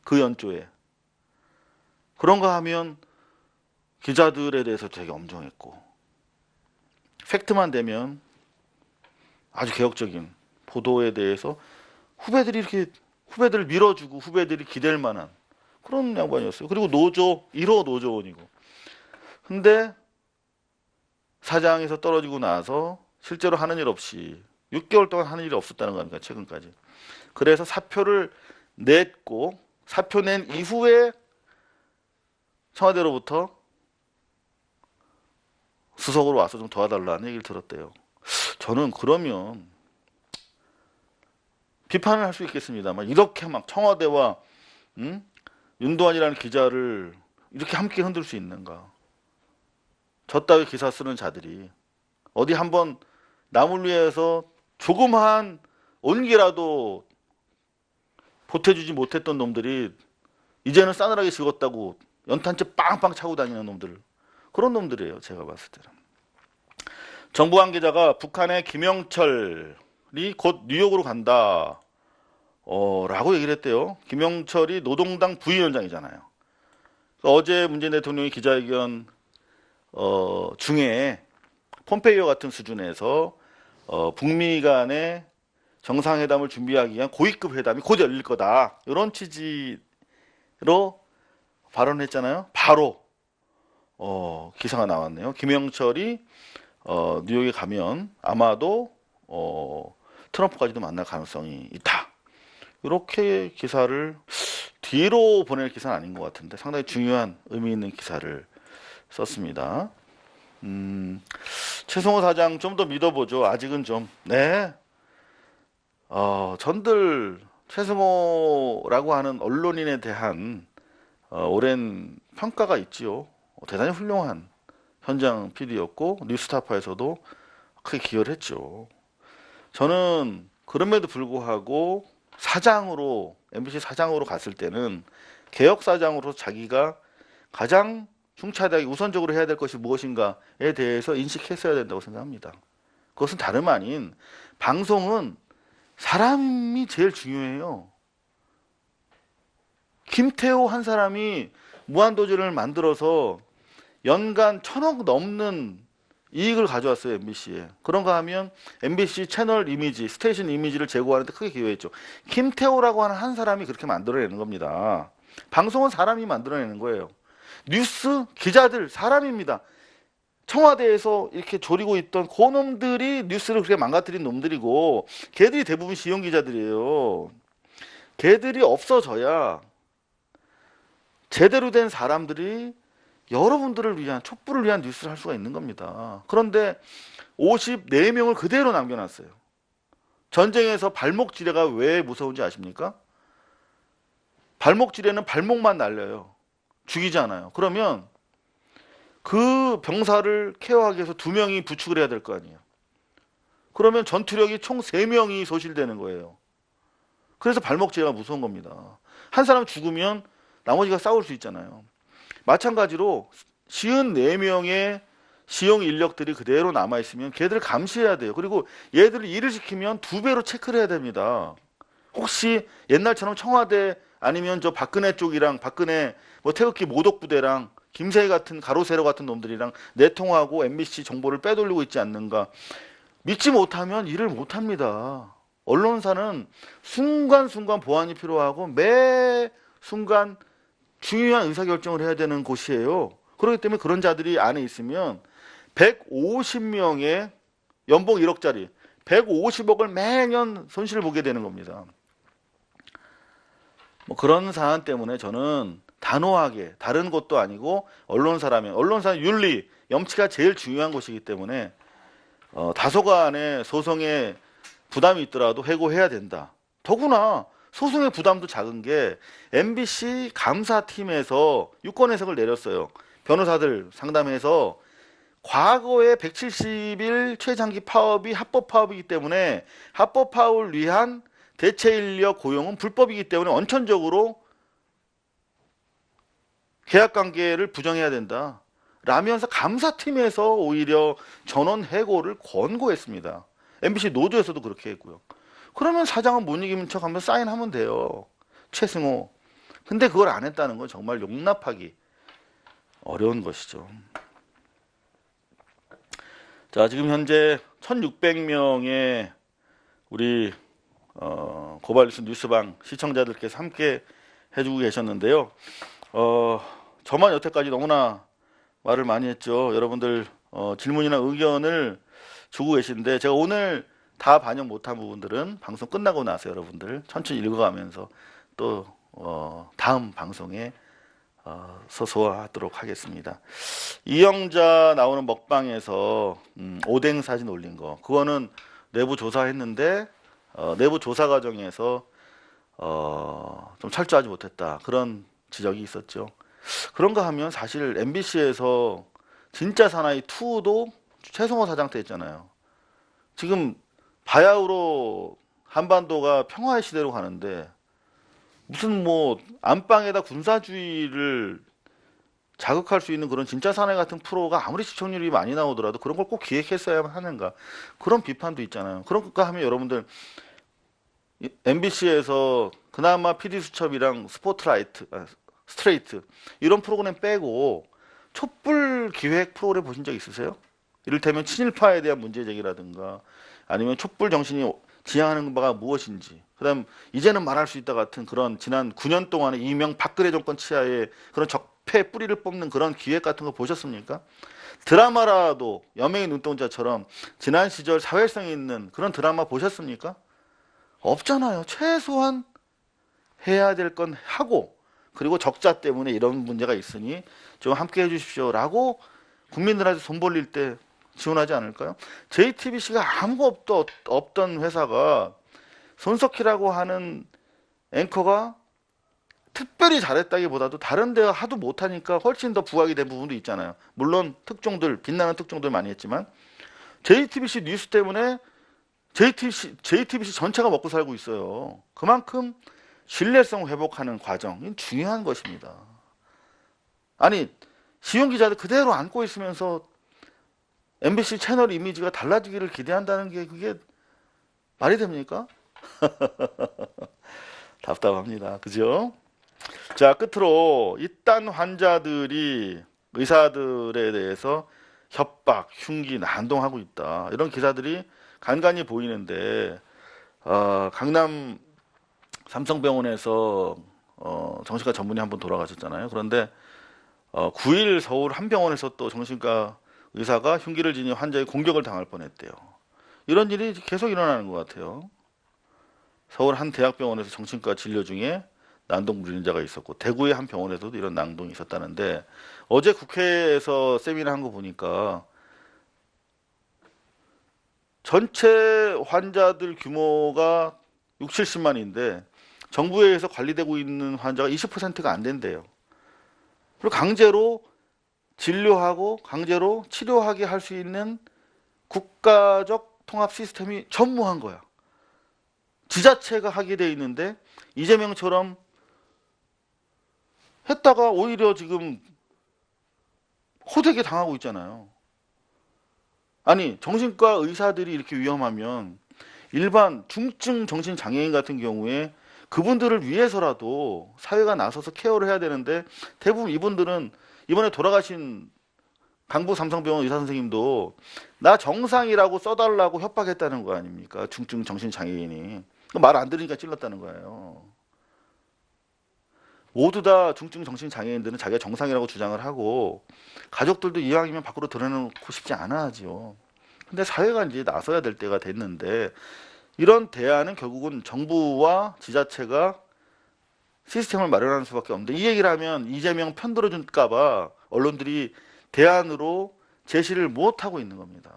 그 연조에. 그런가 하면 기자들에 대해서 되게 엄정했고 팩트만 되면 아주 개혁적인 보도에 대해서 후배들을 밀어주고 후배들이 기댈 만한 그런 양반이었어요. 그리고 1호 노조원이고. 근데 사장에서 떨어지고 나서 실제로 하는 일 없이 6개월 동안 하는 일이 없었다는 겁니다. 최근까지. 그래서 사표를 냈고 사표 낸 이후에 청와대로부터 수석으로 와서 좀 도와달라는 얘기를 들었대요. 저는 그러면 비판을 할 수 있겠습니다만 이렇게 막 청와대와 윤도한이라는 기자를 이렇게 함께 흔들 수 있는가? 저 따위 기사 쓰는 자들이 어디 한번 남을 위해서 조그마한 온기라도 보태주지 못했던 놈들이 이제는 싸늘하게 식었다고 연탄재 빵빵 차고 다니는 놈들, 그런 놈들이에요. 제가 봤을 때는. 정부 관계자가 북한의 김영철이 곧 뉴욕으로 간다 라고 얘기를 했대요. 김영철이 노동당 부위원장이잖아요. 어제 문재인 대통령이 기자회견 중에 폼페이오 같은 수준에서 북미 간의 정상회담을 준비하기 위한 고위급 회담이 곧 열릴 거다, 이런 취지로 발언했잖아요. 바로 기사가 나왔네요. 김영철이 뉴욕에 가면 아마도 트럼프까지도 만날 가능성이 있다, 이렇게 기사를 뒤로 보낼 기사는 아닌 것 같은데 상당히 중요한 의미 있는 기사를 썼습니다. 최승호 사장 좀 더 믿어보죠. 아직은 좀. 네. 전들 최승호라고 하는 언론인에 대한 오랜 평가가 있지요. 대단히 훌륭한 현장 PD였고 뉴스타파에서도 크게 기여를 했죠. 저는 그럼에도 불구하고 사장으로, MBC 사장으로 갔을 때는 개혁사장으로 자기가 가장 중차대하게 우선적으로 해야 될 것이 무엇인가에 대해서 인식했어야 된다고 생각합니다. 그것은 다름 아닌 방송은 사람이 제일 중요해요. 김태호 한 사람이 무한도전을 만들어서 연간 1,000억 넘는 이익을 가져왔어요. MBC에. 그런가 하면 MBC 채널 이미지, 스테이션 이미지를 제고하는 데 크게 기여했죠. 김태호라고 하는 한 사람이 그렇게 만들어내는 겁니다. 방송은 사람이 만들어내는 거예요. 뉴스, 기자들 사람입니다. 청와대에서 이렇게 조리고 있던 그 놈들이 뉴스를 그렇게 망가뜨린 놈들이고, 걔들이 대부분 시용 기자들이에요. 걔들이 없어져야 제대로 된 사람들이 여러분들을 위한, 촛불을 위한 뉴스를 할 수가 있는 겁니다. 그런데 54명을 그대로 남겨놨어요. 전쟁에서 발목지뢰가 왜 무서운지 아십니까? 발목지뢰는 발목만 날려요. 죽이지 않아요. 그러면 그 병사를 케어하기 위해서 2명이 부축을 해야 될 거 아니에요. 그러면 전투력이 총 3명이 소실되는 거예요. 그래서 발목제가 무서운 겁니다. 한 사람 죽으면 나머지가 싸울 수 있잖아요. 마찬가지로 54명의 시용 인력들이 그대로 남아있으면 걔들을 감시해야 돼요. 그리고 얘들을 일을 시키면 2배로 체크를 해야 됩니다. 혹시 옛날처럼 청와대 아니면 저 박근혜 쪽이랑 박근혜 뭐 태극기 모독부대랑 김세희 같은 가로세로 같은 놈들이랑 내통하고 MBC 정보를 빼돌리고 있지 않는가. 믿지 못하면 일을 못합니다. 언론사는 순간순간 보안이 필요하고 매 순간 중요한 의사결정을 해야 되는 곳이에요. 그렇기 때문에 그런 자들이 안에 있으면 150명의 연봉 1억짜리 150억을 매년 손실을 보게 되는 겁니다. 뭐 그런 사안 때문에 저는 단호하게, 다른 것도 아니고 언론사라면 언론사는 윤리, 염치가 제일 중요한 것이기 때문에 다소간의 소송에 부담이 있더라도 해고해야 된다. 더구나 소송의 부담도 작은 게 MBC 감사팀에서 유권 해석을 내렸어요. 변호사들 상담해서 과거의 170일 최장기 파업이 합법 파업이기 때문에 합법 파업을 위한 대체 인력 고용은 불법이기 때문에 원천적으로 계약 관계를 부정해야 된다. 라면서 감사팀에서 오히려 전원 해고를 권고했습니다. MBC 노조에서도 그렇게 했고요. 그러면 사장은 못 이기는 척 하면 사인하면 돼요. 최승호. 근데 그걸 안 했다는 건 정말 용납하기 어려운 것이죠. 자, 지금 현재 1600명의 우리 고발뉴스 뉴스방 시청자들께서 함께 해주고 계셨는데요. 저만 여태까지 너무나 말을 많이 했죠. 여러분들 질문이나 의견을 주고 계신데 제가 오늘 다 반영 못한 부분들은 방송 끝나고 나서 여러분들 천천히 읽어가면서 또 다음 방송에 소화하도록 하겠습니다. 이영자 나오는 먹방에서 오뎅 사진 올린 거 그거는 내부 조사했는데 내부 조사 과정에서 좀 철저하지 못했다 그런 지적이 있었죠. 그런가 하면 사실 MBC에서 진짜 사나이 2도 최성호 사장 때 했잖아요. 지금 바야흐로 한반도가 평화의 시대로 가는데 무슨 뭐 안방에다 군사주의를 자극할 수 있는 그런 진짜 사나이 같은 프로가 아무리 시청률이 많이 나오더라도 그런 걸 꼭 기획했어야만 하는가 그런 비판도 있잖아요. 그런가 하면 여러분들 MBC에서 그나마 PD수첩이랑 스트레이트 이런 프로그램 빼고 촛불 기획 프로그램 보신 적 있으세요? 이를테면 친일파에 대한 문제제기라든가 아니면 촛불 정신이 지향하는 바가 무엇인지 그 다음 이제는 말할 수 있다 같은 그런 지난 9년 동안의 이명 박근혜 정권 치하의 그런 적폐 뿌리를 뽑는 그런 기획 같은 거 보셨습니까? 드라마라도 여명의 눈동자처럼 지난 시절 사회성이 있는 그런 드라마 보셨습니까? 없잖아요. 최소한 해야 될 건 하고 그리고 적자 때문에 이런 문제가 있으니 좀 함께 해주십시오 라고 국민들한테 돈 벌릴 때 지원하지 않을까요? JTBC가 아무것도 없던 회사가 손석희라고 하는 앵커가 특별히 잘했다기보다도 다른 데가 하도 못하니까 훨씬 더 부각이 된 부분도 있잖아요. 물론 특종들 빛나는 특종들 많이 했지만 JTBC 뉴스 때문에 JTBC 전체가 먹고 살고 있어요. 그만큼 신뢰성 회복하는 과정이 중요한 것입니다. 아니 시용 기자들 그대로 안고 있으면서 MBC 채널 이미지가 달라지기를 기대한다는 게 그게 말이 됩니까? 답답합니다. 그죠? 자, 끝으로 이딴 환자들이 의사들에 대해서 협박, 흉기, 난동하고 있다. 이런 기사들이 간간히 보이는데 강남 삼성병원에서 정신과 전문의 한 분 돌아가셨잖아요. 그런데 9일 서울 한 병원에서 또 정신과 의사가 흉기를 지닌 환자의 공격을 당할 뻔했대요. 이런 일이 계속 일어나는 것 같아요. 서울 한 대학병원에서 정신과 진료 중에 난동 부리는 자가 있었고 대구의 한 병원에서도 이런 난동이 있었다는데 어제 국회에서 세미나 한 거 보니까 전체 환자들 규모가 6, 70만인데 정부에 의해서 관리되고 있는 환자가 20%가 안 된대요. 그리고 강제로 진료하고 강제로 치료하게 할 수 있는 국가적 통합 시스템이 전무한 거야. 지자체가 하게 돼 있는데 이재명처럼 했다가 오히려 지금 호되게 당하고 있잖아요. 아니, 정신과 의사들이 이렇게 위험하면 일반 중증 정신장애인 같은 경우에 그분들을 위해서라도 사회가 나서서 케어를 해야 되는데 대부분 이분들은 이번에 돌아가신 강북 삼성병원 의사 선생님도 나 정상이라고 써달라고 협박했다는 거 아닙니까? 중증 정신장애인이. 말 안 들으니까 찔렀다는 거예요. 모두 다 중증 정신장애인들은 자기가 정상이라고 주장을 하고 가족들도 이왕이면 밖으로 드러내놓고 싶지 않아 하죠. 근데 사회가 이제 나서야 될 때가 됐는데 이런 대안은 결국은 정부와 지자체가 시스템을 마련하는 수밖에 없는데 이 얘기를 하면 이재명 편들어줄까 봐 언론들이 대안으로 제시를 못하고 있는 겁니다.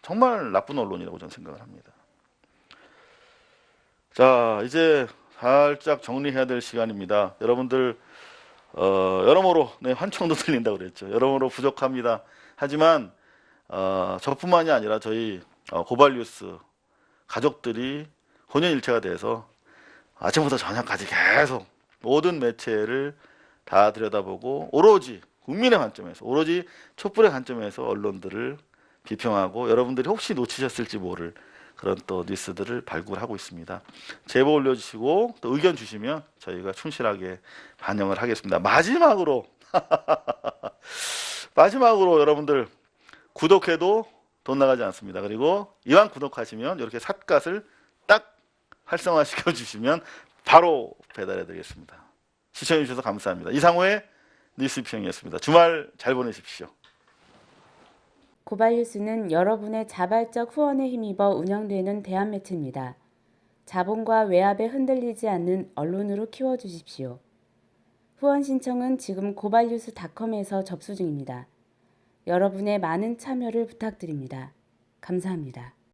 정말 나쁜 언론이라고 저는 생각을 합니다. 자, 이제 살짝 정리해야 될 시간입니다. 여러분들 여러모로 환청도 들린다고 그랬죠. 여러모로 부족합니다. 하지만 저뿐만이 아니라 저희 고발뉴스 가족들이 혼연일체가 돼서 아침부터 저녁까지 계속 모든 매체를 다 들여다보고 오로지 국민의 관점에서 오로지 촛불의 관점에서 언론들을 비평하고 여러분들이 혹시 놓치셨을지 모를 그런 또 뉴스들을 발굴하고 있습니다. 제보 올려주시고 또 의견 주시면 저희가 충실하게 반영을 하겠습니다. 마지막으로 여러분들 구독해도 돈 나가지 않습니다. 그리고 이왕 구독하시면 이렇게 삿갓을 딱 활성화시켜 주시면 바로 배달해 드리겠습니다. 시청해 주셔서 감사합니다. 이상호의 뉴스평이었습니다. 주말 잘 보내십시오. 고발뉴스는 여러분의 자발적 후원에 힘입어 운영되는 대한매체입니다. 자본과 외압에 흔들리지 않는 언론으로 키워주십시오. 후원 신청은 지금 고발뉴스닷컴에서 접수 중입니다. 여러분의 많은 참여를 부탁드립니다. 감사합니다.